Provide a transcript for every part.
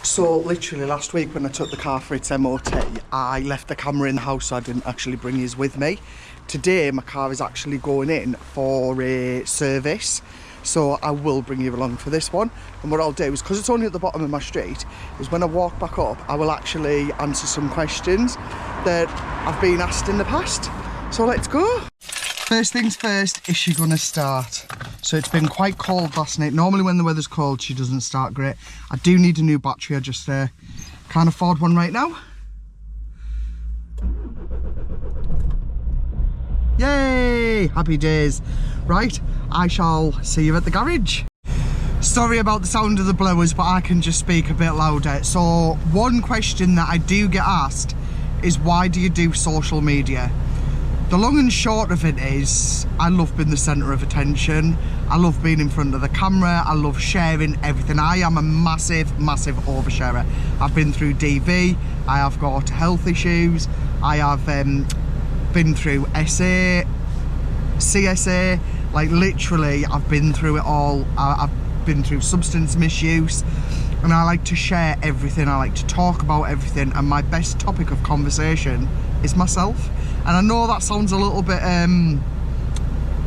So literally last week when I took the car for its MOT, I left the camera in the house, so I didn't actually bring his with me. Today my car is actually going in for a service, so I will bring you along for this one. And what I'll do is, because it's only at the bottom of my street, is when I walk back up I will actually answer some questions that I've been asked in the past. So let's go. First things first, is she gonna start? So it's been quite cold last night. Normally when the weather's cold she doesn't start great. I do need a new battery, I just can't afford one right now. Yay! Happy days. Right, I shall see you at the garage. Sorry about the sound of the blowers, but I can just speak a bit louder. So one question that I do get asked is, why do you do social media? The long and short of it is, I love being the centre of attention. I love being in front of the camera. I love sharing everything. I am a massive oversharer. I've been through DV. I have got health issues. I have been through SA, CSA. Like literally, I've been through it all. I've been through substance misuse. And I like to share everything. I like to talk about everything. And my best topic of conversation is myself. And I know that sounds a little bit,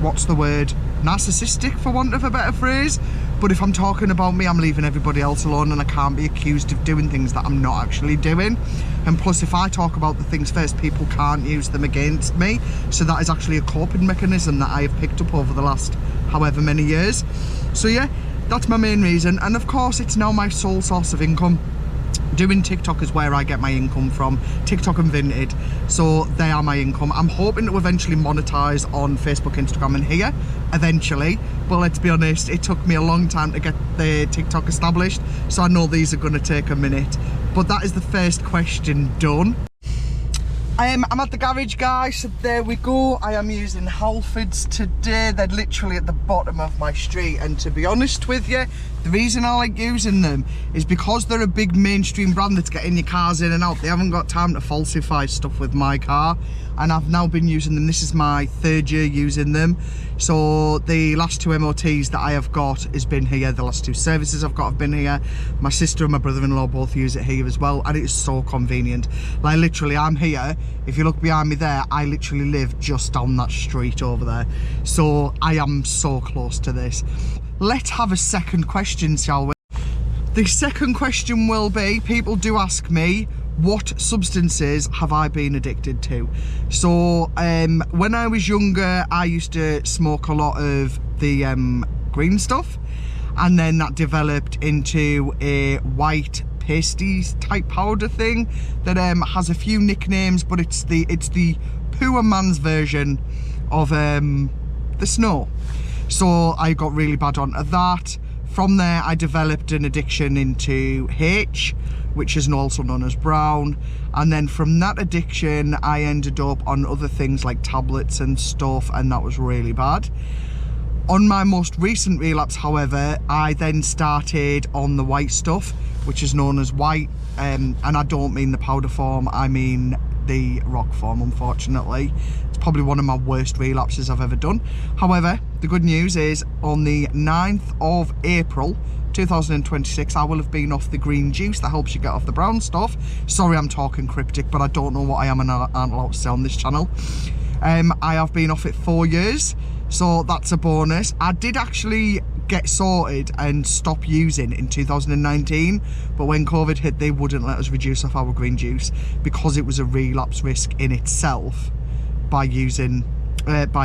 what's the word? Narcissistic, for want of a better phrase. But if I'm talking about me, I'm leaving everybody else alone, and I can't be accused of doing things that I'm not actually doing. And plus, if I talk about the things first, people can't use them against me. So that is actually a coping mechanism that I have picked up over the last however many years. So yeah, that's my main reason. And of course, it's now my sole source of income. Doing TikTok is where I get my income from. TikTok and Vinted, so they are my income. I'm hoping to eventually monetize on Facebook, Instagram and here, eventually. But let's be honest, it took me a long time to get the TikTok established, so I know these are gonna take a minute. But that is the first question done. I'm at the garage, guys, so there we go. I am using Halfords today. They're literally at the bottom of my street, and to be honest with you, the reason I like using them is because they're a big mainstream brand that's getting your cars in and out. They haven't got time to falsify stuff with my car, and I've now been using them. This is my third year using them. So the last two MOTs that I have got has been here. The last two services I've got have been here. My sister and my brother-in-law both use it here as well, and it's so convenient. Like literally, I'm here. If you look behind me there, I literally live just down that street over there. So I am so close to this. Let's have a second question, shall we? The second question will be, people do ask me, what substances have I been addicted to? So when I was younger, I used to smoke a lot of the green stuff, and then that developed into a white pasties type powder thing that has a few nicknames, but it's the poor man's version of the snow. So I got really bad onto that. From there, I developed an addiction into H, which is also known as brown. And then from that addiction, I ended up on other things like tablets and stuff, and that was really bad. On my most recent relapse, however, I then started on the white stuff, which is known as white. And I don't mean the powder form, I mean the rock form, unfortunately. It's probably one of my worst relapses I've ever done. However, the good news is on the 9th of April 2026, I will have been off the green juice that helps you get off the brown stuff. Sorry, I'm talking cryptic, but I don't know what I am and aren't allowed to say on this channel. I have been off it 4 years, so that's a bonus. I did actually get sorted and stop using in 2019, but when COVID hit, they wouldn't let us reduce off our green juice because it was a relapse risk in itself by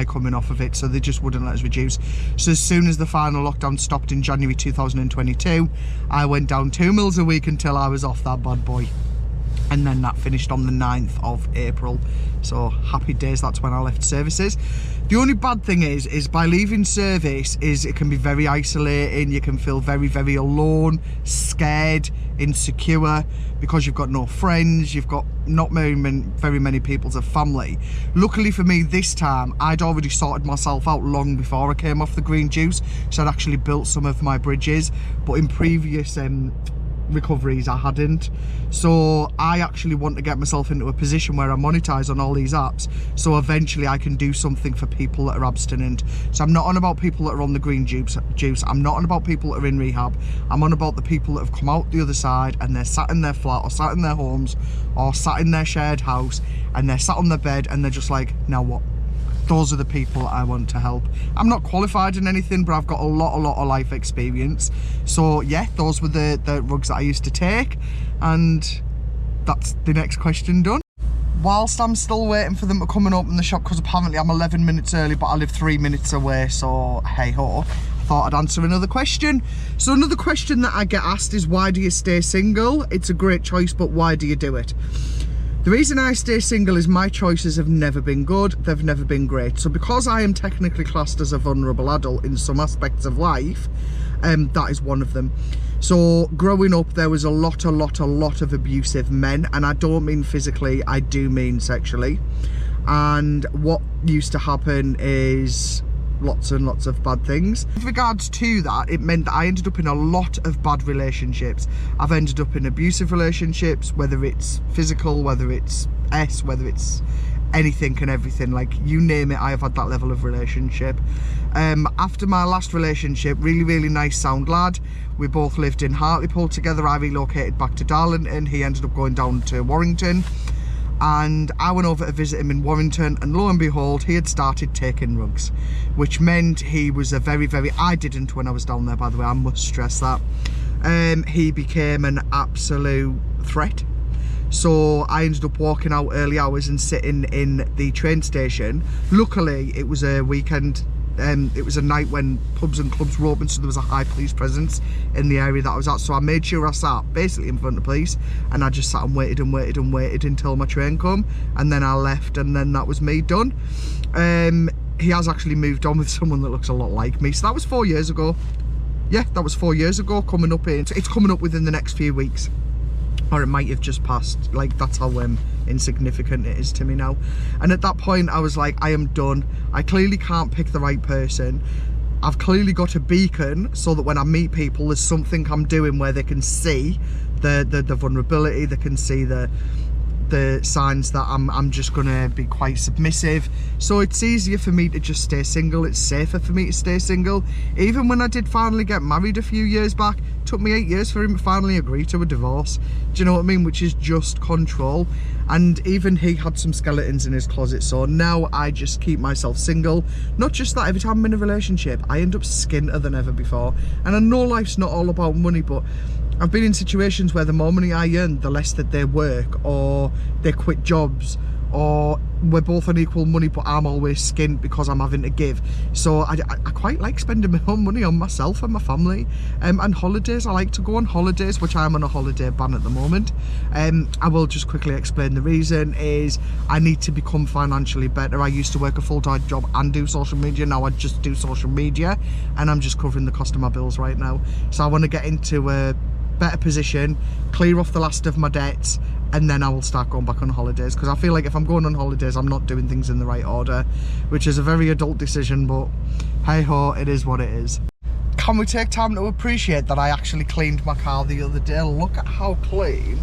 coming off of it, so they just wouldn't let us reduce. So as soon as the final lockdown stopped in January 2022, I went down 2 mils a week until I was off that bad boy. And then that finished on the 9th of April. So happy days, that's when I left services. The only bad thing is by leaving service is it can be very isolating. You can feel very alone, scared, insecure, because you've got no friends, you've got not very many people to family. Luckily for me this time, I'd already sorted myself out long before I came off the green juice, so I'd actually built some of my bridges. But in previous recoveries I hadn't. So I actually want to get myself into a position where I monetize on all these apps, so eventually I can do something for people that are abstinent. So I'm not on about people that are on the green juice. I'm not on about people that are in rehab. I'm on about the people that have come out the other side and they're sat in their flat or sat in their homes or sat in their shared house and they're sat on their bed and they're just like, now what? Those are the people I want to help. I'm not qualified in anything, but I've got a lot of life experience. So yeah, those were the rugs that I used to take, and that's the next question done. Whilst I'm still waiting for them to come and open the shop, because apparently I'm 11 minutes early, but I live 3 minutes away, so hey ho, I thought I'd answer another question. So another question that I get asked is, why do you stay single? It's a great choice, but why do you do it? The reason I stay single is my choices have never been good, they've never been great. So because I am technically classed as a vulnerable adult in some aspects of life, that is one of them. So growing up, there was a lot of abusive men, and I don't mean physically, I do mean sexually. And what used to happen is lots and lots of bad things. With regards to that, it meant that I ended up in a lot of bad relationships. I've ended up in abusive relationships, whether it's physical, whether it's whether it's anything and everything, like you name it, I have had that level of relationship. After my last relationship, really nice sound lad, we both lived in Hartlepool together. I relocated back to Darlington, he ended up going down to Warrington, and I went over to visit him in Warrington, and lo and behold, he had started taking rugs, which meant he was a very, I didn't when I was down there, by the way, I must stress that. He became an absolute threat. So I ended up walking out early hours and sitting in the train station. Luckily, it was a weekend. It was a night when pubs and clubs were open, so there was a high police presence in the area that I was at. So I made sure I sat basically in front of police, and I just sat and waited until my train come, and then I left, and then that was me done. He has actually moved on with someone that looks a lot like me. So that was 4 years ago. Yeah, that was 4 years ago. Coming up in, it's coming up within the next few weeks, or it might have just passed. Like, that's how insignificant it is to me now. And at that point I was like, I am done. I clearly can't pick the right person. I've clearly got a beacon so that when I meet people, there's something I'm doing where they can see the vulnerability, they can see the signs that I'm just gonna be quite submissive. So it's easier for me to just stay single. It's safer for me to stay single. Even when I did finally get married a few years back, it took me 8 years for him to finally agree to a divorce. Do you know what I mean? Which is just control. And even he had some skeletons in his closet. So now I just keep myself single. Not just that, every time I'm in a relationship, I end up skinnier than ever before. And I know life's not all about money, but I've been in situations where the more money I earn, the less that they work, or they quit jobs, or we're both on equal money, but I'm always skint because I'm having to give. So I quite like spending my own money on myself and my family, and holidays. I like to go on holidays, which I'm on a holiday ban at the moment. I will just quickly explain the reason is I need to become financially better. I used to work a full-time job and do social media. Now I just do social media, and I'm just covering the cost of my bills right now. So I want to get into a better position, clear off the last of my debts, and then I will start going back on holidays, because I feel like if I'm going on holidays, I'm not doing things in the right order, which is a very adult decision, but hey ho, it is what it is. Can we take time to appreciate that I actually cleaned my car the other day? Look at how clean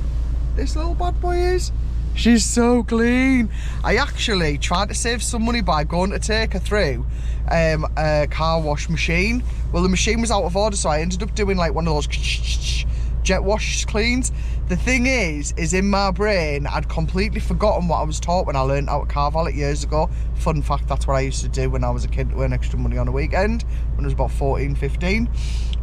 this little bad boy is. She's so clean. I actually tried to save some money by going to take her through a car wash machine. Well, the machine was out of order, so I ended up doing like one of those jet wash cleans. The thing is in my brain, I'd completely forgotten what I was taught when I learned out of car valet years ago. Fun fact, that's what I used to do when I was a kid to earn extra money on a weekend, when I was about 14, 15.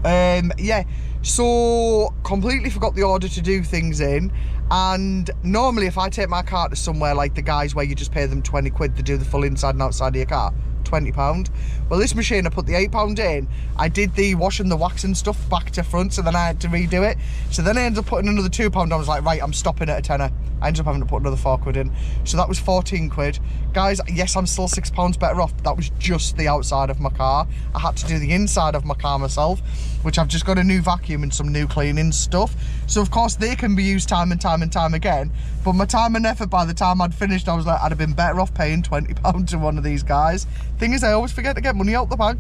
Yeah, so completely forgot the order to do things in. And normally if I take my car to somewhere like the guys where you just pay them 20 quid to do the full inside and outside of your car, £20. Well, this machine, I put the £8 in, I did the wash and the wax and stuff back to front, so then I had to redo it. So then I ended up putting another £2. I was like, right, I'm stopping at a tenner. I ended up having to put another 4 quid in. So that was 14 quid. Guys, yes, I'm still £6 better off, but that was just the outside of my car. I had to do the inside of my car myself, which I've just got a new vacuum and some new cleaning stuff. So of course they can be used time and time and time again. But my time and effort, by the time I'd finished, I was like, I'd have been better off paying £20 to one of these guys. Thing is, I always forget to get money out the bank.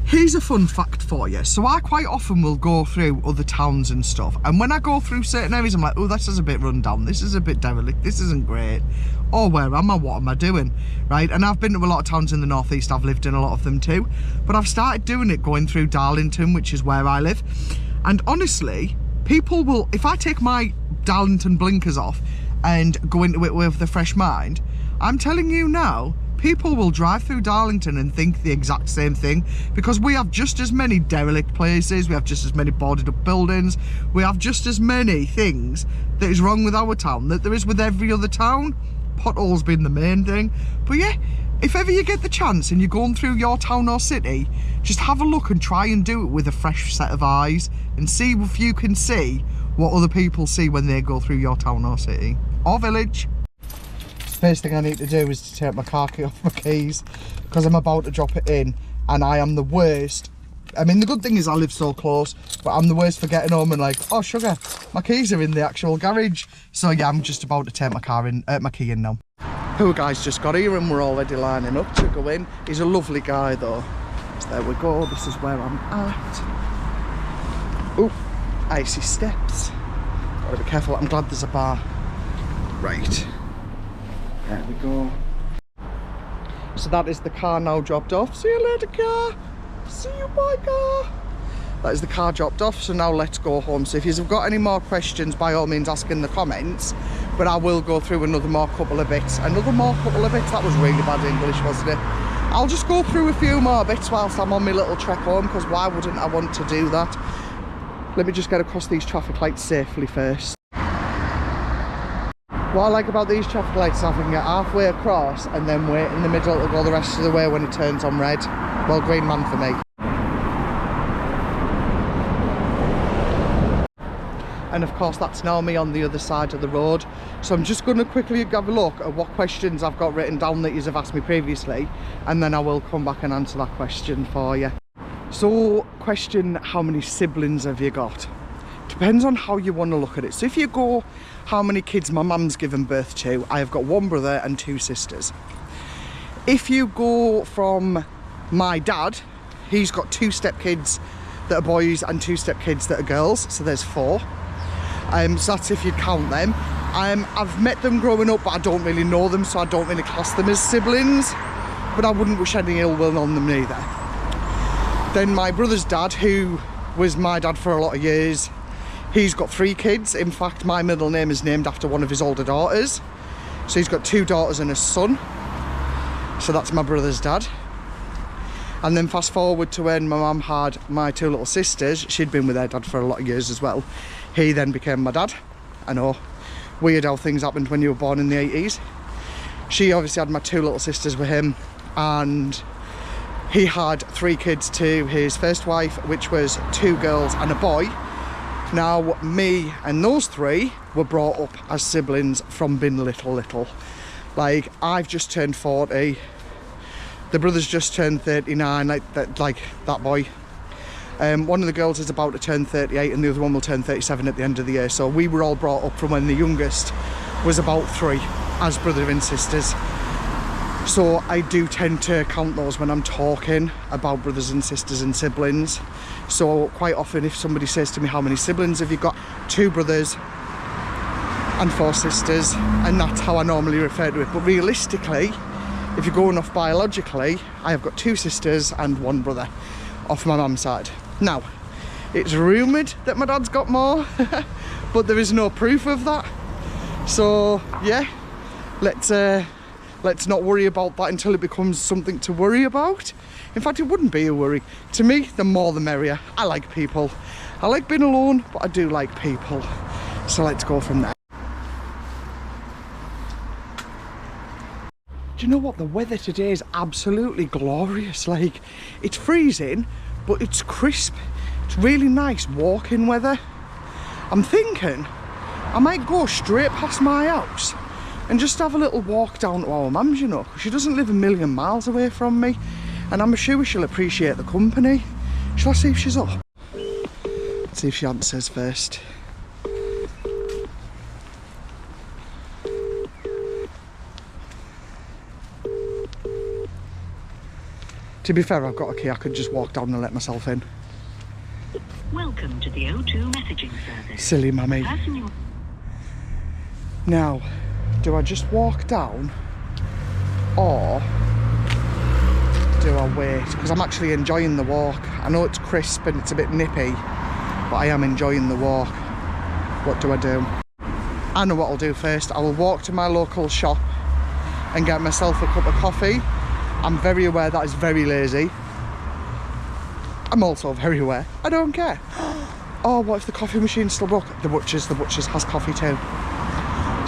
Here's a fun fact for you. So I quite often will go through other towns and stuff, and when I go through certain areas, I'm like, oh, this is a bit run down, this is a bit derelict, this isn't great. Or where am I? What am I doing? Right? And I've been to a lot of towns in the northeast, I've lived in a lot of them too, but I've started doing it going through Darlington, which is where I live. And honestly, people will, if I take my Darlington blinkers off and go into it with a fresh mind, I'm telling you now, people will drive through Darlington and think the exact same thing, because we have just as many derelict places, we have just as many boarded up buildings, we have just as many things that is wrong with our town that there is with every other town. Potholes being the main thing. But yeah, if ever you get the chance and you're going through your town or city, just have a look and try and do it with a fresh set of eyes and see if you can see what other people see when they go through your town or city or village. First thing I need to do is to take my car key off my keys, because I'm about to drop it in, and I am the worst. I mean, the good thing is I live so close, but I'm the worst for getting home and like, oh sugar, my keys are in the actual garage. So yeah, I'm just about to take my key in now. Poor guy's just got here and we're already lining up to go in. He's a lovely guy though. So there we go, this is where I'm at. Oh, icy steps. Gotta be careful, I'm glad there's a bar. Right. There we go. So that is the car now dropped off. See you later, car. See you, bye, car. That is the car dropped off, so now let's go home. So if you've got any more questions, by all means ask in the comments, but I will go through another couple of bits. That was really bad English, wasn't it? I'll just go through a few more bits whilst I'm on my little trek home, because why wouldn't I want to do that? Let me just get across these traffic lights safely first. What I like about these traffic lights is I can get halfway across and then wait in the middle to go the rest of the way when it turns on red. Well, green man for me. And of course that's now me on the other side of the road. So I'm just going to quickly have a look at what questions I've got written down that you have asked me previously, and then I will come back and answer that question for you. So question, how many siblings have you got? Depends on how you want to look at it. So if you go how many kids my mum's given birth to, I have got one brother and two sisters. If you go from my dad, he's got two stepkids that are boys and two stepkids that are girls, so there's four. So that's if you count them. I've met them growing up, but I don't really know them, so I don't really class them as siblings, but I wouldn't wish any ill will on them either. Then my brother's dad, who was my dad for a lot of years, he's got three kids. In fact, my middle name is named after one of his older daughters. So he's got two daughters and a son. So that's my brother's dad. And then fast forward to when my mum had my two little sisters. She'd been with their dad for a lot of years as well. He then became my dad. I know, weird how things happened when you were born in the 80s. She obviously had my two little sisters with him, and he had three kids to his first wife, which was two girls and a boy. Now, me and those three were brought up as siblings from being little. Like, I've just turned 40. The brother's just turned 39, like that boy. One of the girls is about to turn 38 and the other one will turn 37 at the end of the year. So we were all brought up from when the youngest was about 3 as brother and sisters. So I do tend to count those when I'm talking about brothers and sisters and siblings. So quite often if somebody says to me, how many siblings have you got? 2 brothers and 4 sisters, and that's how I normally refer to it. But realistically, if you're going off biologically, I have got 2 sisters and 1 brother off my mum's side. Now, it's rumoured that my dad's got more, but there is no proof of that. So yeah, let's not worry about that until it becomes something to worry about. In fact, it wouldn't be a worry. To me, the more the merrier. I like people. I like being alone, but I do like people. So let's go from there. Do you know what? The weather today is absolutely glorious. Like, it's freezing, but it's crisp. It's really nice walking weather. I'm thinking I might go straight past my house and just have a little walk down to our mum's, you know, because she doesn't live a million miles away from me, and I'm sure she'll appreciate the company. Shall I see if she's up? Let's see if she answers first. To be fair, I've got a key, I could just walk down and let myself in. Welcome to the O2 messaging service. Silly mummy. Now, do I just walk down or do I wait? Because I'm actually enjoying the walk. I know it's crisp and it's a bit nippy, but I am enjoying the walk. What do I do? I know what I'll do first. I will walk to my local shop and get myself a cup of coffee. I'm very aware that is very lazy. I'm also very aware I don't care. Oh, what if the coffee machine's still broke? The Butcher's has coffee too.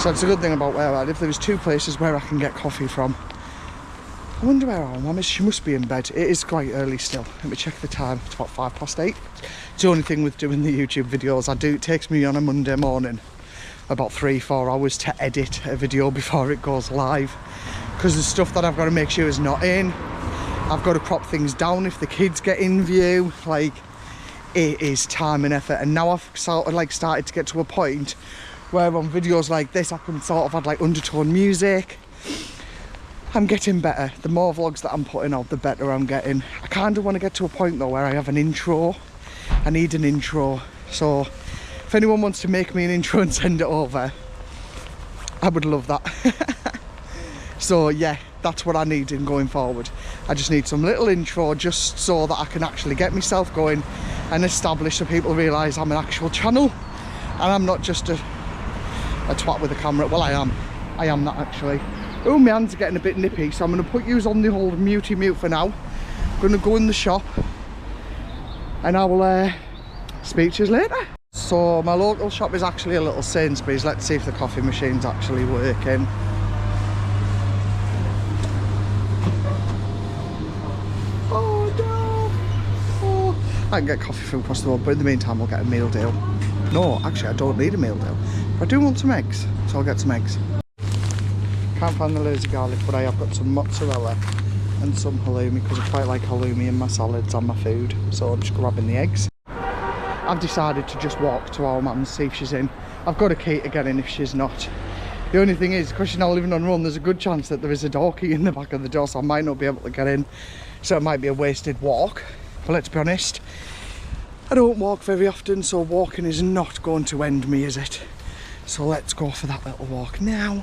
So it's a good thing about where I live. There's 2 places where I can get coffee from. I wonder where our mum is. She must be in bed. It is quite early still. Let me check the time. It's about 8:05. It's the only thing with doing the YouTube videos. It takes me on a Monday morning about 3-4 hours to edit a video before it goes live. Because there's stuff that I've got to make sure is not in. I've got to crop things down if the kids get in view. Like, it is time and effort. And now I've sort of like started to get to a point where on videos like this I can sort of add like undertone music. I'm getting better. The more vlogs that I'm putting out, the better I'm getting. I kind of want to get to a point though where I have an intro. I need an intro. So if anyone wants to make me an intro and send it over, I would love that. So yeah, that's what I need in going forward. I just need some little intro just so that I can actually get myself going and establish so people realise I'm an actual channel and I'm not just a twat with a camera. Well, I am that actually. Oh, my hands are getting a bit nippy, so I'm going to put yous on the old mutey mute for now. I'm going to go in the shop and I will speak to you later. So my local shop is actually a little Sainsbury's. Let's see if the coffee machine's actually working. Oh no! Oh. I can get coffee from across the road, but in the meantime I'll get a meal deal. No, actually I don't need a meal deal, but I do want some eggs, so I'll get some eggs. Can't find the lazy garlic, but I have got some mozzarella and some halloumi because I quite like halloumi in my salads and my food, so I'm just grabbing the eggs. I've decided to just walk to our mum and see if she's in. I've got a key to get in if she's not. The only thing is, because she's now living on her own, there's a good chance that there is a door key in the back of the door, so I might not be able to get in, so it might be a wasted walk. But let's be honest, I don't walk very often, so walking is not going to end me, is it? So let's go for that little walk now.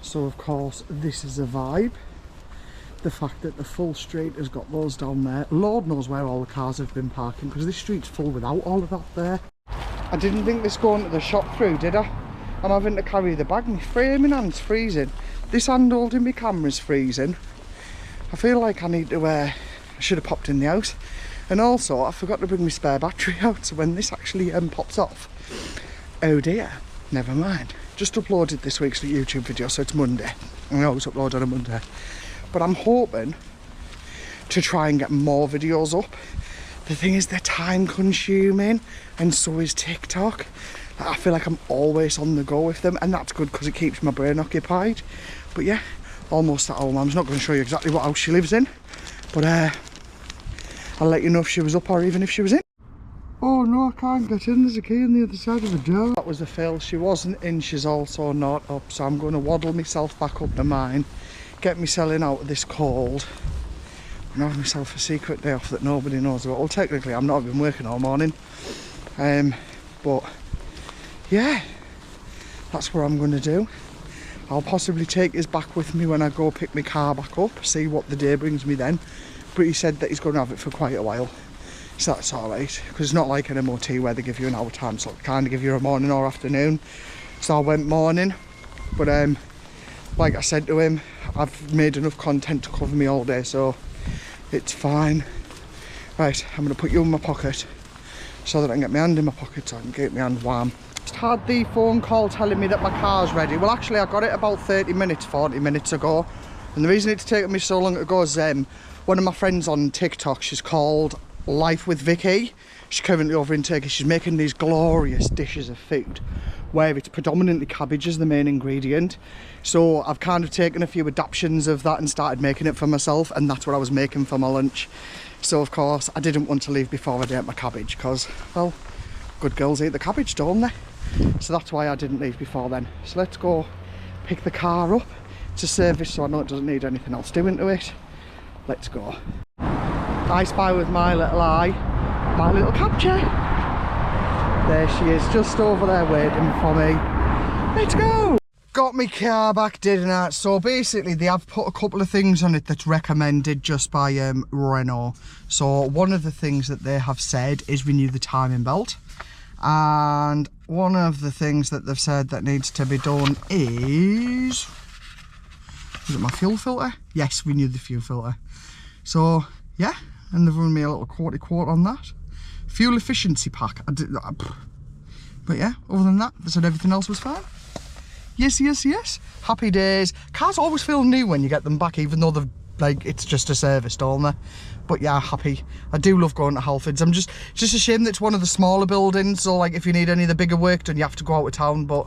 So of course this is a vibe. The fact that the full street has got those down there. Lord knows where all the cars have been parking because this street's full without all of that there. I didn't think this going to the shop through, did I? I'm having to carry the bag. My framing hand's freezing. This hand holding my camera's freezing. I feel like I need to I should have popped in the house. And also I forgot to bring my spare battery out, so when this actually pops off, oh dear, never mind. Just uploaded this week's YouTube video, so it's Monday. I always upload on a Monday. But I'm hoping to try and get more videos up. The thing is, they're time consuming, and so is TikTok. I feel like I'm always on the go with them, and that's good because it keeps my brain occupied. But yeah, almost at home. I'm not going to show you exactly what house she lives in, but I'll let you know if she was up or even if she was in. Oh no, I can't get in. There's a key on the other side of the door. That was a fail. She wasn't in, she's also not up, so I'm going to waddle myself back up to mine, get me selling out of this cold, and have myself a secret day off that nobody knows about. Well, technically I'm not been working all morning, but yeah, that's what I'm going to do. I'll possibly take his back with me when I go pick my car back up, see what the day brings me then. But he said that he's going to have it for quite a while, so that's alright, because it's not like an MOT where they give you an hour time, so they kind of give you a morning or afternoon. So I went morning, but like I said to him, I've made enough content to cover me all day, so it's fine. Right, I'm going to put you in my pocket so that I can get my hand in my pocket so I can get my hand warm. Just had the phone call telling me that my car's ready. Well, actually I got it about 40 minutes ago, and the reason it's taken me so long to go is one of my friends on TikTok, she's called Life with Vicky. She's currently over in Turkey. She's making these glorious dishes of food where it's predominantly cabbage as the main ingredient. So I've kind of taken a few adaptions of that and started making it for myself, and that's what I was making for my lunch. So of course I didn't want to leave before I ate my cabbage because, well, good girls eat the cabbage, don't they? So that's why I didn't leave before then. So let's go pick the car up to service so I know it doesn't need anything else doing to it. Let's go. I spy with my little eye my little capture. There she is, just over there waiting for me. Let's go. Got my car back, didn't I? So basically they have put a couple of things on it that's recommended just by Renault. So one of the things that they have said is renew the timing belt, and one of the things that they've said that needs to be done is it my fuel filter? Yes, renew the fuel filter. So yeah, and they've run me a little quote on that. Fuel efficiency pack. But yeah, other than that, they said everything else was fine. Yes, yes, yes. Happy days. Cars always feel new when you get them back, even though they've, like, it's just a service, don't they? But yeah, happy. I do love going to Halfords. It's just a shame that it's one of the smaller buildings, so like if you need any of the bigger work done, you have to go out of town, but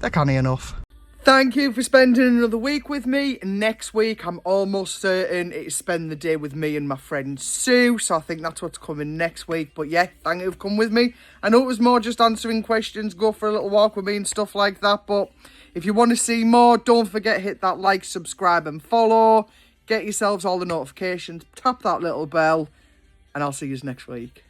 they're canny enough. Thank you for spending another week with me. Next week, I'm almost certain it's spend the day with me and my friend Sue. So I think that's what's coming next week. But yeah, thank you for coming with me. I know it was more just answering questions, go for a little walk with me and stuff like that. But if you want to see more, don't forget, hit that like, subscribe and follow. Get yourselves all the notifications. Tap that little bell. And I'll see you next week.